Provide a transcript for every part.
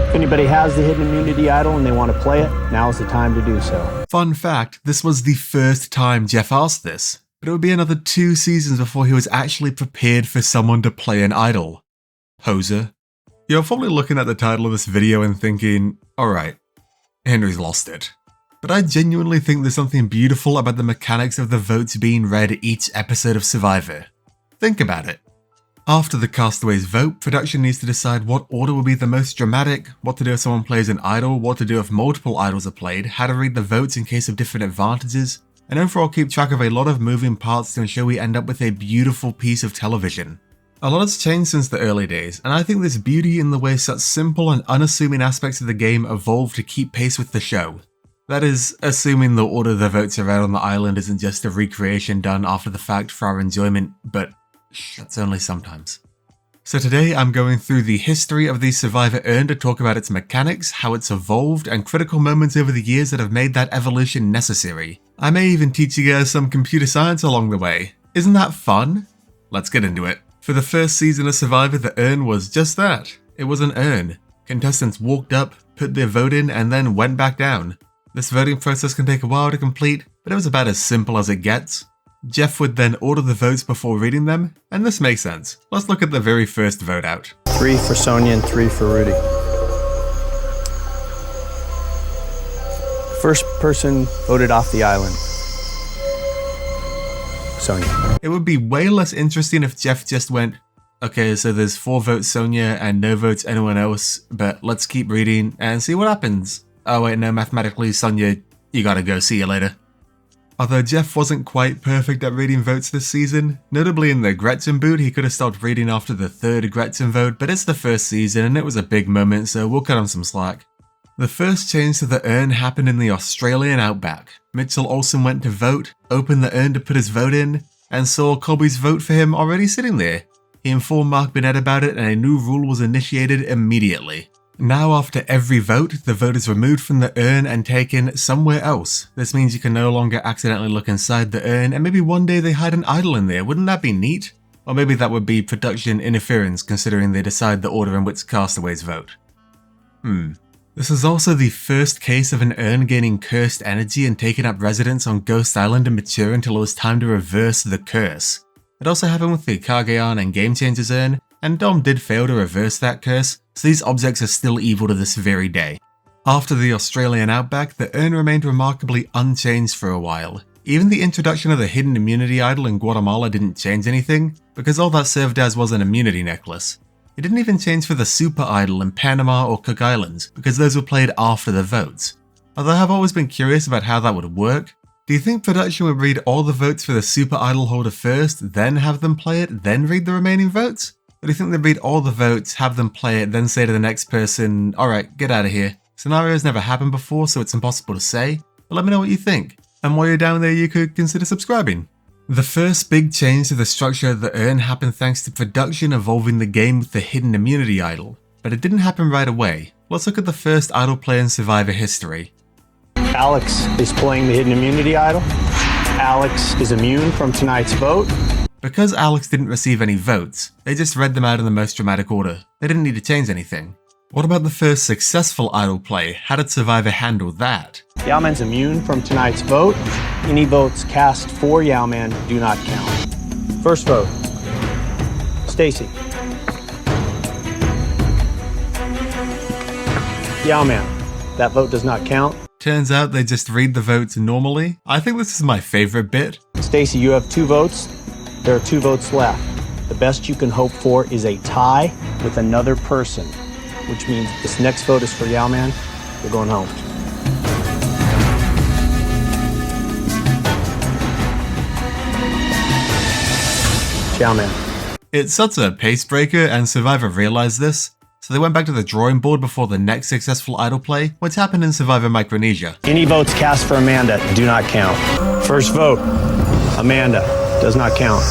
If anybody has the hidden immunity idol and they want to play it, now is the time to do so. Fun fact, this was the first time Jeff asked this, but it would be another 2 seasons before he was actually prepared for someone to play an idol. Hoser. You're probably looking at the title of this video and thinking, alright, Henry's lost it. But I genuinely think there's something beautiful about the mechanics of the votes being read each episode of Survivor. Think about it. After the castaways vote, production needs to decide what order will be the most dramatic, what to do if someone plays an idol, what to do if multiple idols are played, how to read the votes in case of different advantages, and overall keep track of a lot of moving parts to ensure we end up with a beautiful piece of television. A lot has changed since the early days, and I think there's beauty in the way such simple and unassuming aspects of the game evolve to keep pace with the show. That is, assuming the order the votes are read on the island isn't just a recreation done after the fact for our enjoyment, but that's only sometimes. So today I'm going through the history of the Survivor Urn to talk about its mechanics, how it's evolved, and critical moments over the years that have made that evolution necessary. I may even teach you guys some computer science along the way. Isn't that fun? Let's get into it. For the first season of Survivor, the urn was just that. It was an urn. Contestants walked up, put their vote in, and then went back down. This voting process can take a while to complete, but it was about as simple as it gets. Jeff would then order the votes before reading them, and this makes sense. Let's look at the very first vote out. 3 for Sonia and 3 for Rudy. First person voted off the island. Sonia. It would be way less interesting if Jeff just went, okay, so there's 4 votes Sonia and no votes anyone else, but let's keep reading and see what happens. Oh wait, no, mathematically, Sonia, you gotta go, see you later. Although Jeff wasn't quite perfect at reading votes this season, notably in the Gretchen boot, he could have stopped reading after the 3rd Gretchen vote, but it's the first season and it was a big moment, so we'll cut him some slack. The first change to the urn happened in the Australian Outback. Mitchell Olsen went to vote, opened the urn to put his vote in, and saw Colby's vote for him already sitting there. He informed Mark Burnett about it and a new rule was initiated immediately. Now after every vote, the vote is removed from the urn and taken somewhere else. This means you can no longer accidentally look inside the urn and maybe one day they hide an idol in there, wouldn't that be neat? Or maybe that would be production interference considering they decide the order in which castaways vote. This is also the first case of an urn gaining cursed energy and taking up residence on Ghost Island and mature until it was time to reverse the curse. It also happened with the Kagayan and Game Changers urn, and Dom did fail to reverse that curse, so these objects are still evil to this very day. After the Australian Outback, the urn remained remarkably unchanged for a while. Even the introduction of the hidden immunity idol in Guatemala didn't change anything, because all that served as was an immunity necklace. It didn't even change for the super idol in Panama or Cook Islands, because those were played after the votes. Although I've always been curious about how that would work. Do you think production would read all the votes for the super idol holder first, then have them play it, then read the remaining votes? Or do you think they'd read all the votes, have them play it, then say to the next person, alright, get out of here? Scenarios never happened before, so it's impossible to say, but let me know what you think. And while you're down there, you could consider subscribing. The first big change to the structure of the urn happened thanks to production evolving the game with the hidden immunity idol, but it didn't happen right away. Let's look at the first idol play in Survivor history. Alex is playing the hidden immunity idol. Alex is immune from tonight's vote. Because Alex didn't receive any votes, they just read them out in the most dramatic order. They didn't need to change anything. What about the first successful idol play? How did Survivor handle that? Yowman's immune from tonight's vote. Any votes cast for Yowman do not count. First vote, Stacy. Yowman, that vote does not count. Turns out they just read the votes normally. I think this is my favorite bit. Stacy, you have 2 votes. There are 2 votes left. The best you can hope for is a tie with another person, which means this next vote is for Yowman. You're going home. Yowman. It's such a pace breaker, and Survivor realized this, so they went back to the drawing board before the next successful idol play, which happened in Survivor Micronesia. Any votes cast for Amanda do not count. First vote, Amanda, does not count.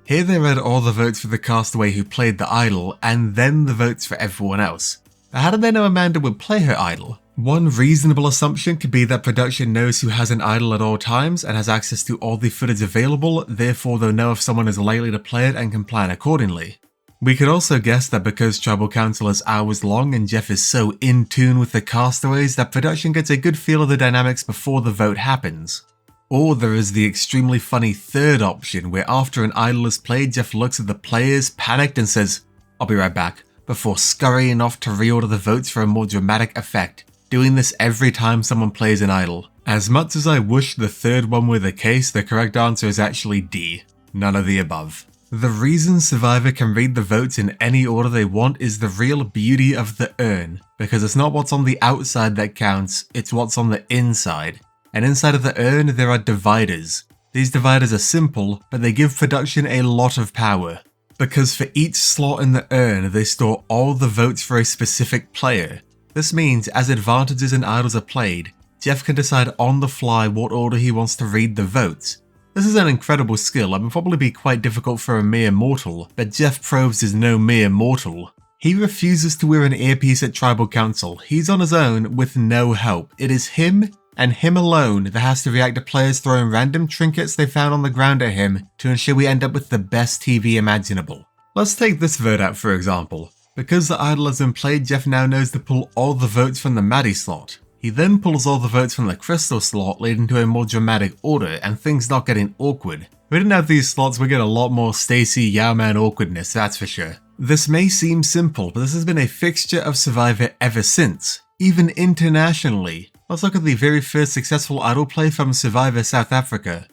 Here they read all the votes for the castaway who played the idol, and then the votes for everyone else. Now, how did they know Amanda would play her idol? One reasonable assumption could be that production knows who has an idol at all times and has access to all the footage available, therefore they'll know if someone is likely to play it and can plan accordingly. We could also guess that because Tribal Council is hours long and Jeff is so in tune with the castaways that production gets a good feel of the dynamics before the vote happens. Or there is the extremely funny third option where after an idol is played, Jeff looks at the players, panicked, and says, "I'll be right back," before scurrying off to reorder the votes for a more dramatic effect, doing this every time someone plays an idol. As much as I wish the third one were the case, the correct answer is actually D. None of the above. The reason Survivor can read the votes in any order they want is the real beauty of the urn, because it's not what's on the outside that counts, it's what's on the inside. And inside of the urn there are dividers. These dividers are simple, but they give production a lot of power. Because for each slot in the urn they store all the votes for a specific player. This means as advantages and idols are played, Jeff can decide on the fly what order he wants to read the votes. This is an incredible skill and will probably be quite difficult for a mere mortal, but Jeff Probst is no mere mortal. He refuses to wear an earpiece at Tribal Council. He's on his own with no help. It is him and him alone that has to react to players throwing random trinkets they found on the ground at him to ensure we end up with the best TV imaginable. Let's take this vote out for example. Because the idol has been played, Jeff now knows to pull all the votes from the Maddie slot. He then pulls all the votes from the Crystal slot, leading to a more dramatic order and things not getting awkward. If we didn't have these slots, we get a lot more Stacy Yowman awkwardness, that's for sure. This may seem simple, but this has been a fixture of Survivor ever since, even internationally. Let's look at the very first successful idol play from Survivor South Africa.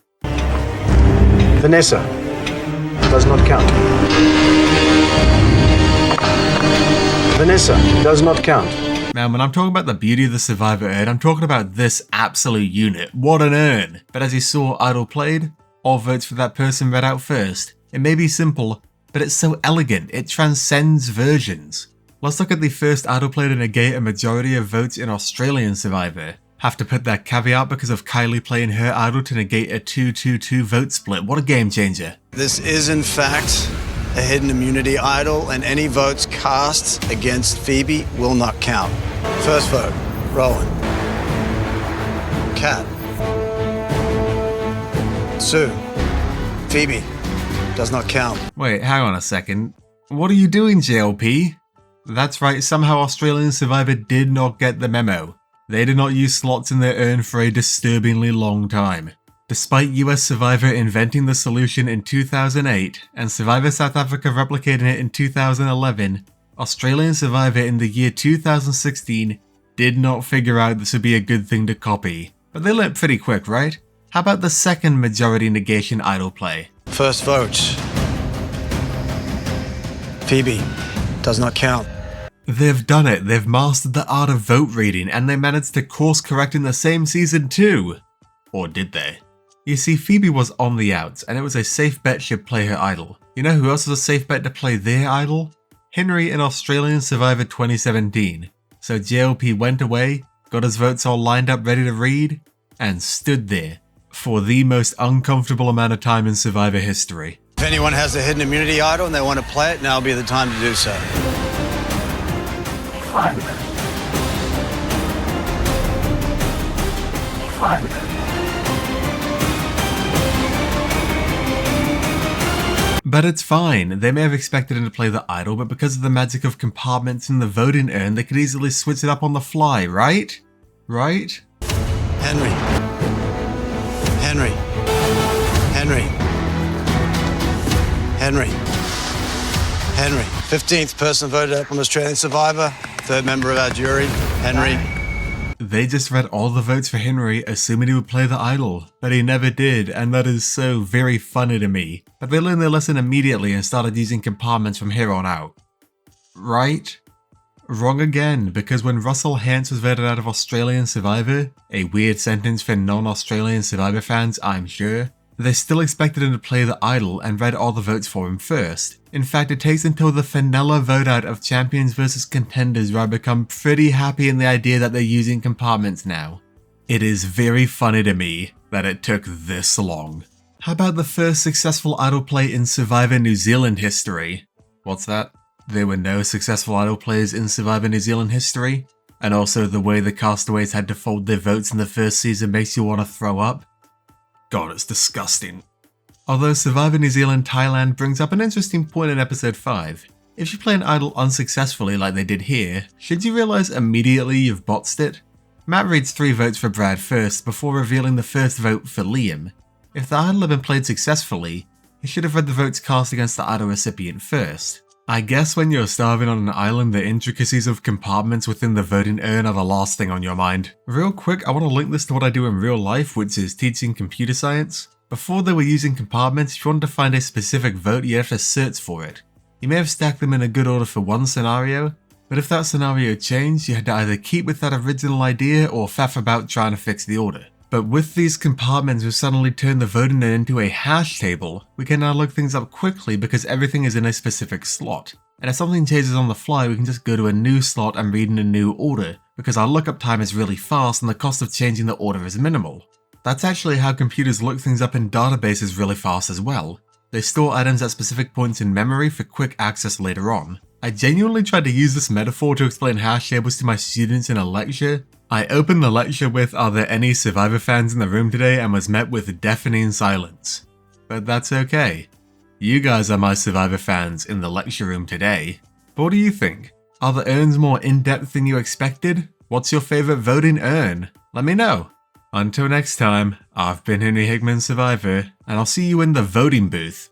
Vanessa does not count. Vanessa does not count. Now, when I'm talking about the beauty of the Survivor urn, I'm talking about this absolute unit. What an urn! But as you saw idol played, all votes for that person read out first. It may be simple, but it's so elegant, it transcends versions. Let's look at the first idol play to negate a majority of votes in Australian Survivor. Have to put that caveat because of Kylie playing her idol to negate a 2-2-2 vote split. What a game changer. This is in fact a hidden immunity idol, and any votes cast against Phoebe will not count. First vote, Rowan. Kat. Sue. Phoebe. Does not count. Wait, hang on a second. What are you doing, JLP? That's right, somehow Australian Survivor did not get the memo. They did not use slots in their urn for a disturbingly long time. Despite US Survivor inventing the solution in 2008 and Survivor South Africa replicating it in 2011, Australian Survivor in the year 2016 did not figure out this would be a good thing to copy. But they learned pretty quick, right? How about the second majority negation idol play? First vote. Phoebe. Does not count. They've done it, they've mastered the art of vote reading and they managed to course correct in the same season too. Or did they? You see, Phoebe was on the outs, and it was a safe bet she'd play her idol. You know who else was a safe bet to play their idol? Henry in Australian Survivor 2017. So JLP went away, got his votes all lined up ready to read, and stood there for the most uncomfortable amount of time in Survivor history. If anyone has a hidden immunity idol and they want to play it, now would be the time to do so. Fine. But it's fine, they may have expected him to play the idol, but because of the magic of compartments in the voting urn, they could easily switch it up on the fly, right? Right? Henry. Henry. Henry. Henry. Henry. 15th person voted up on Australian Survivor, third member of our jury, Henry. They just read all the votes for Henry, assuming he would play the idol, but he never did, and that is so very funny to me. But they learned their lesson immediately and started using compartments from here on out. Right? Wrong again, because when Russell Hance was voted out of Australian Survivor, a weird sentence for non-Australian Survivor fans, I'm sure, they still expected him to play the idol and read all the votes for him first. In fact, it takes until the vanilla vote out of Champions vs Contenders where I become pretty happy in the idea that they're using compartments now. It is very funny to me that it took this long. How about the first successful idol play in Survivor New Zealand history? What's that? There were no successful idol plays in Survivor New Zealand history? And also the way the castaways had to fold their votes in the first season makes you want to throw up? God, it's disgusting. Although Survivor New Zealand Thailand brings up an interesting point in episode 5. If you play an idol unsuccessfully like they did here, should you realize immediately you've botsed it? Matt reads 3 votes for Brad first before revealing the first vote for Liam. If the idol had been played successfully, he should have read the votes cast against the idol recipient first. I guess when you're starving on an island, the intricacies of compartments within the voting urn are the last thing on your mind. Real quick, I want to link this to what I do in real life, which is teaching computer science. Before they were using compartments, if you wanted to find a specific vote, you have to search for it. You may have stacked them in a good order for one scenario, but if that scenario changed, you had to either keep with that original idea or faff about trying to fix the order. But with these compartments, we suddenly turned the voting urn into a hash table. We can now look things up quickly because everything is in a specific slot. And if something changes on the fly, we can just go to a new slot and read in a new order, because our lookup time is really fast and the cost of changing the order is minimal. That's actually how computers look things up in databases really fast as well. They store items at specific points in memory for quick access later on. I genuinely tried to use this metaphor to explain hash tables to my students in a lecture. I opened the lecture with "Are there any Survivor fans in the room today?" and was met with deafening silence. But that's okay. You guys are my Survivor fans in the lecture room today. But what do you think? Are the urns more in-depth than you expected? What's your favorite voting urn? Let me know. Until next time, I've been Henry Hickman Survivor, and I'll see you in the voting booth.